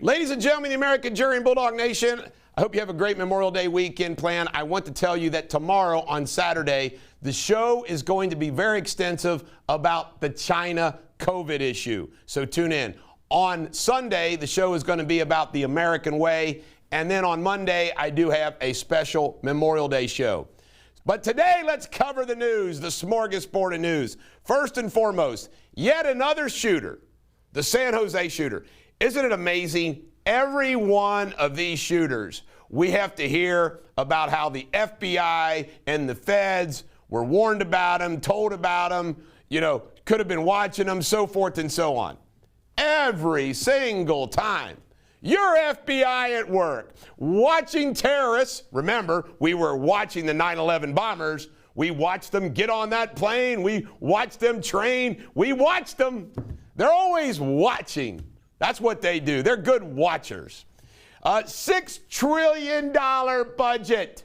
Ladies and gentlemen, the American jury and Bulldog Nation, I hope you have a great Memorial Day weekend planned. I want to tell you that tomorrow on Saturday, the show is going to be very extensive about the China COVID issue. So tune in. On Sunday, the show is going to be about the American way. And then on Monday, I do have a special Memorial Day show. But today, let's cover the news, the smorgasbord of news. First and foremost, yet another shooter, the San Jose shooter. Isn't it amazing? Every one of these shooters, we have to hear about how the FBI and the feds were warned about them, told about them, could have been watching them, so forth and so on. Every single time. Your FBI at work, watching terrorists. Remember, we were watching the 9/11 bombers. We watched them get on that plane. We watched them train. We watched them. They're always watching. That's what they do. They're good watchers. $6 trillion budget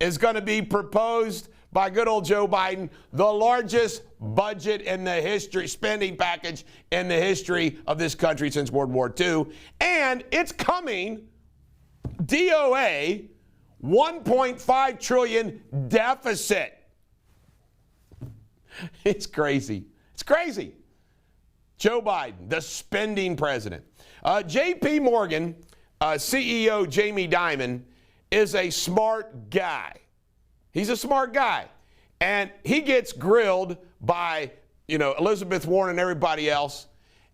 is going to be proposed by good old Joe Biden, the largest budget in the history, spending package in the history of this country since World War II. And it's coming, DOA, $1.5 trillion deficit. It's crazy. It's crazy. Joe Biden, the spending president. J.P. Morgan CEO Jamie Dimon is a smart guy. He's a smart guy. And he gets grilled by, Elizabeth Warren and everybody else.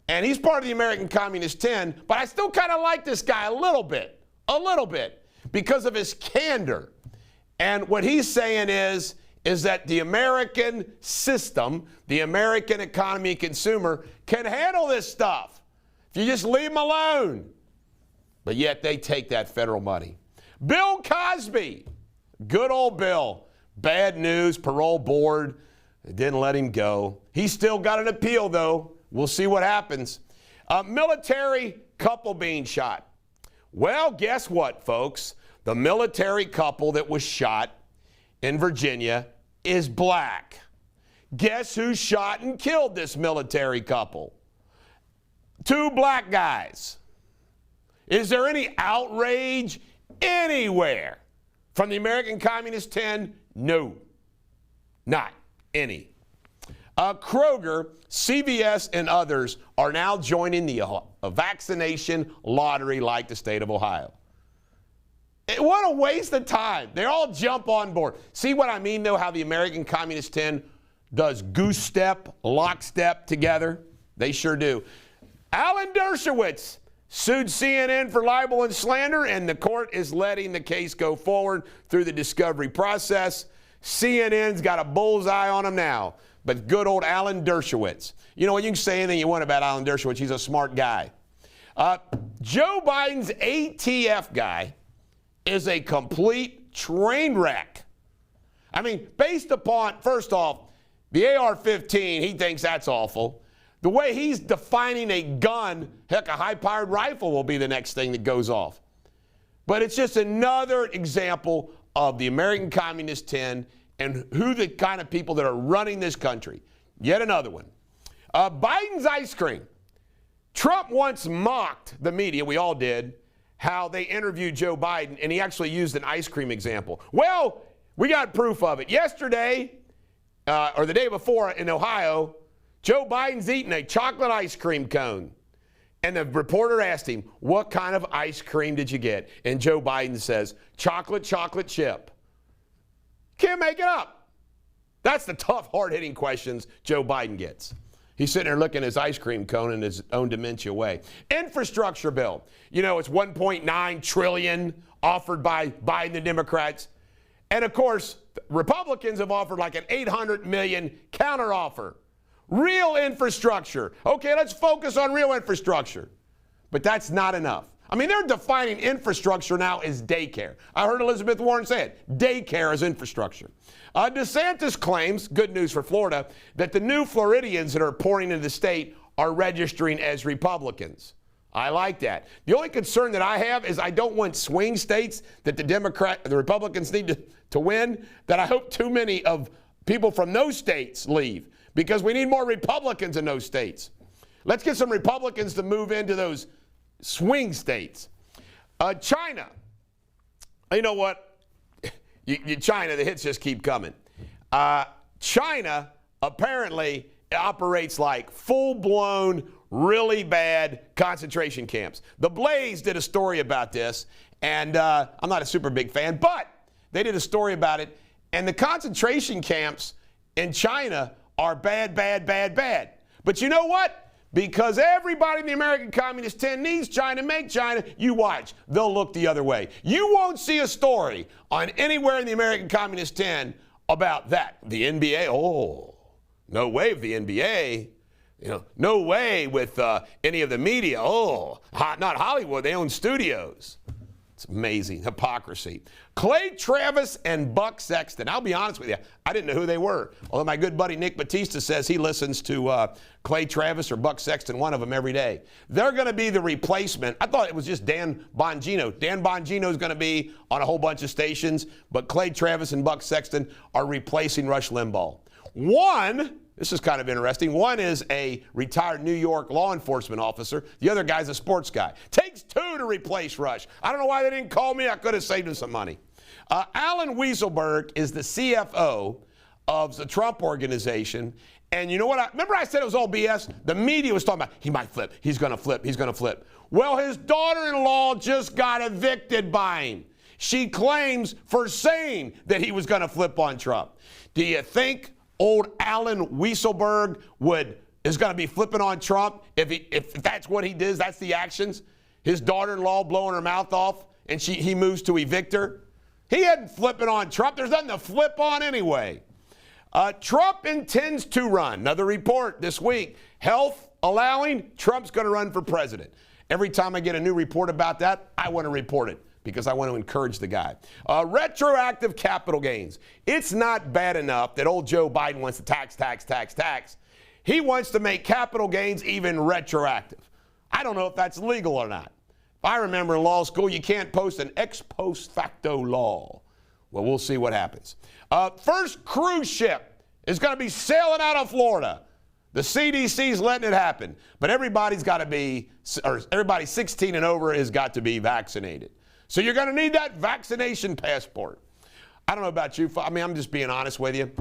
And he's part of the American Communist 10. But I still kind of like this guy a little bit, because of his candor. And what he's saying is that the American system, the American economy consumer can handle this stuff if you just leave them alone. But yet they take that federal money. Bill Cosby, good old Bill, bad news, parole board, didn't let him go. He's still got an appeal though. We'll see what happens. Military couple being shot. Well, guess what, folks? The military couple that was shot in Virginia is black. Guess who shot and killed this military couple? 2 black guys. Is there any outrage anywhere from the American Communist 10? No, not any. Kroger, CVS, and others are now joining the vaccination lottery like the state of Ohio. What a waste of time. They all jump on board. See what I mean, though, how the American Communist 10 does goose step, lockstep together? They sure do. Alan Dershowitz sued CNN for libel and slander, and the court is letting the case go forward through the discovery process. CNN's got a bullseye on him now. But good old Alan Dershowitz. You can say anything you want about Alan Dershowitz. He's a smart guy. Joe Biden's ATF guy is a complete train wreck. I mean, based upon, first off, the AR-15, he thinks that's awful. The way he's defining a gun, heck, a high-powered rifle will be the next thing that goes off. But it's just another example of the American Communist 10 and who the kind of people that are running this country. Yet another one. Biden's ice cream. Trump once mocked the media, we all did, how they interviewed Joe Biden, and he actually used an ice cream example. Well, we got proof of it. Yesterday, or the day before in Ohio, Joe Biden's eating a chocolate ice cream cone. And the reporter asked him, what kind of ice cream did you get? And Joe Biden says, chocolate chip. Can't make it up. That's the tough, hard-hitting questions Joe Biden gets. He's sitting there looking at his ice cream cone in his own dementia way. Infrastructure bill. It's $1.9 trillion offered by Biden and Democrats. And, of course, Republicans have offered like an $800 million counteroffer. Real infrastructure. Okay, let's focus on real infrastructure. But that's not enough. I mean, they're defining infrastructure now as daycare. I heard Elizabeth Warren say it. Daycare is infrastructure. DeSantis claims, good news for Florida, that the new Floridians that are pouring into the state are registering as Republicans. I like that. The only concern that I have is I don't want swing states that the Republicans need to win, that I hope too many of people from those states leave, because we need more Republicans in those states. Let's get some Republicans to move into those swing states. China. You know what? China, the hits just keep coming. China apparently operates like full-blown, really bad concentration camps. The Blaze did a story about this, and I'm not a super big fan, but they did a story about it, and the concentration camps in China are bad, bad, bad, bad. But you know what? Because everybody in the American Communist 10 needs China, make China, you watch. They'll look the other way. You won't see a story on anywhere in the American Communist 10 about that. The NBA, oh, no way with the NBA. You know, no way with any of the media. Oh, not Hollywood. They own studios. It's amazing hypocrisy. Clay Travis and Buck Sexton. I'll be honest with you. I didn't know who they were. Although my good buddy Nick Batista says he listens to Clay Travis or Buck Sexton, one of them, every day. They're going to be the replacement. I thought it was just Dan Bongino. Dan Bongino is going to be on a whole bunch of stations, but Clay Travis and Buck Sexton are replacing Rush Limbaugh. One, this is kind of interesting. One is a retired New York law enforcement officer. The other guy's a sports guy. Takes two to replace Rush. I don't know why they didn't call me. I could have saved him some money. Alan Weisselberg is the CFO of the Trump organization. And you know what? Remember I said it was all BS? The media was talking about he might flip. He's going to flip. He's going to flip. Well, his daughter-in-law just got evicted by him. She claims for saying that he was going to flip on Trump. Do you think old Alan Weisselberg is going to be flipping on Trump if that's what he does? That's the actions. His daughter-in-law blowing her mouth off, and he moves to evict her. He isn't flipping on Trump. There's nothing to flip on anyway. Trump intends to run. Another report this week. Health allowing, Trump's going to run for president. Every time I get a new report about that, I want to report it because I want to encourage the guy. Retroactive capital gains. It's not bad enough that old Joe Biden wants to tax. He wants to make capital gains even retroactive. I don't know if that's legal or not. If I remember in law school, you can't post an ex post facto law. Well, we'll see what happens. First cruise ship is going to be sailing out of Florida. The CDC's letting it happen. But everybody's got to be, or everybody 16 and over has got to be vaccinated. So you're going to need that vaccination passport. I don't know about you. I mean, I'm just being honest with you.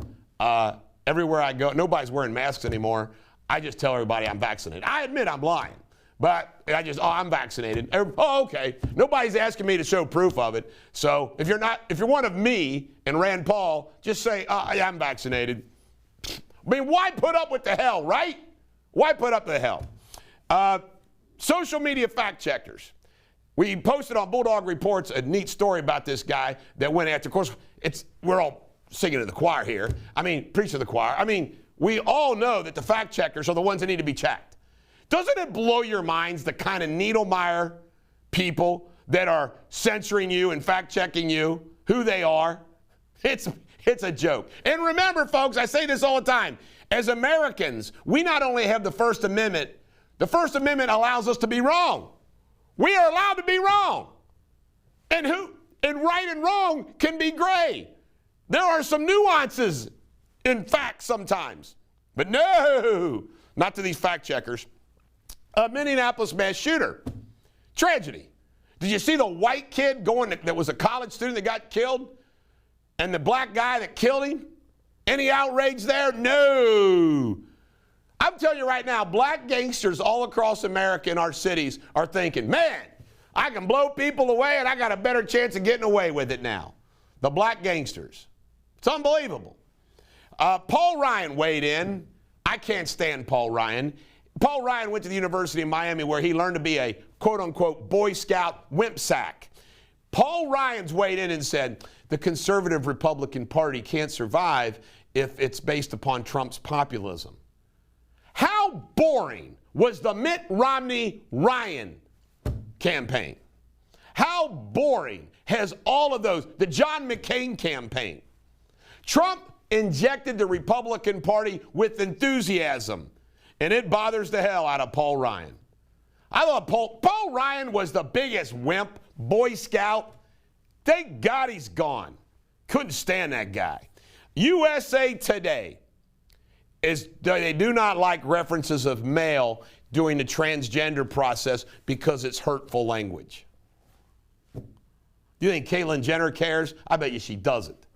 Everywhere I go, nobody's wearing masks anymore. I just tell everybody I'm vaccinated. I admit I'm lying. But I'm vaccinated. Oh, okay. Nobody's asking me to show proof of it. So if you're one of me and Rand Paul, just say, I'm vaccinated. I mean, why put up with the hell, right? Why put up with the hell? Social media fact checkers. We posted on Bulldog Reports a neat story about this guy that went after, of course, we're all singing to the choir here. I mean, preach to the choir. I mean, we all know that the fact checkers are the ones that need to be checked. Doesn't it blow your minds the kind of needle-mire people that are censoring you and fact-checking you, who they are? It's a joke. And remember, folks, I say this all the time. As Americans, we not only have the First Amendment allows us to be wrong. We are allowed to be wrong. And right and wrong can be gray. There are some nuances in facts sometimes. But no, not to these fact-checkers. Minneapolis mass shooter. Tragedy. Did you see the white kid that was a college student that got killed? And the black guy that killed him? Any outrage there? No. I'm telling you right now, black gangsters all across America in our cities are thinking, man, I can blow people away and I got a better chance of getting away with it now. The black gangsters. It's unbelievable. Paul Ryan weighed in. I can't stand Paul Ryan. Paul Ryan went to the University of Miami where he learned to be a quote-unquote Boy Scout wimp sack. Paul Ryan's weighed in and said the conservative Republican Party can't survive if it's based upon Trump's populism. How boring was the Mitt Romney-Ryan campaign? How boring has all of those, the John McCain campaign? Trump injected the Republican Party with enthusiasm. And it bothers the hell out of Paul Ryan. I thought Paul Ryan was the biggest wimp, Boy Scout. Thank God he's gone. Couldn't stand that guy. USA Today they do not like references of mail doing the transgender process because it's hurtful language. Do you think Caitlyn Jenner cares? I bet you she doesn't.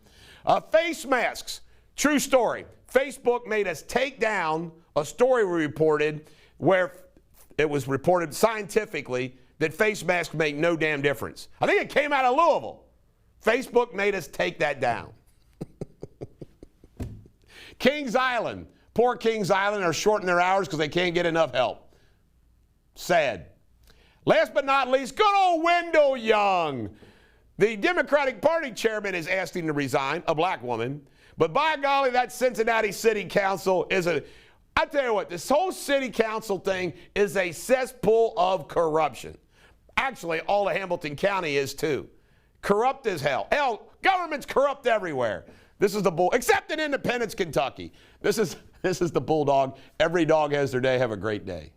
Face masks. True story. Facebook made us take down a story we reported where it was reported scientifically that face masks make no damn difference. I think it came out of Louisville. Facebook made us take that down. Kings Island. Poor Kings Island are shorting their hours because they can't get enough help. Sad. Last but not least, good old Wendell Young. The Democratic Party chairman is asking to resign, a black woman. But by golly, that Cincinnati City Council is I tell you what, this whole city council thing is a cesspool of corruption. Actually, all of Hamilton County is too. Corrupt as hell. Hell, government's corrupt everywhere. This is the except in Independence, Kentucky. This is the Bulldog. Every dog has their day. Have a great day.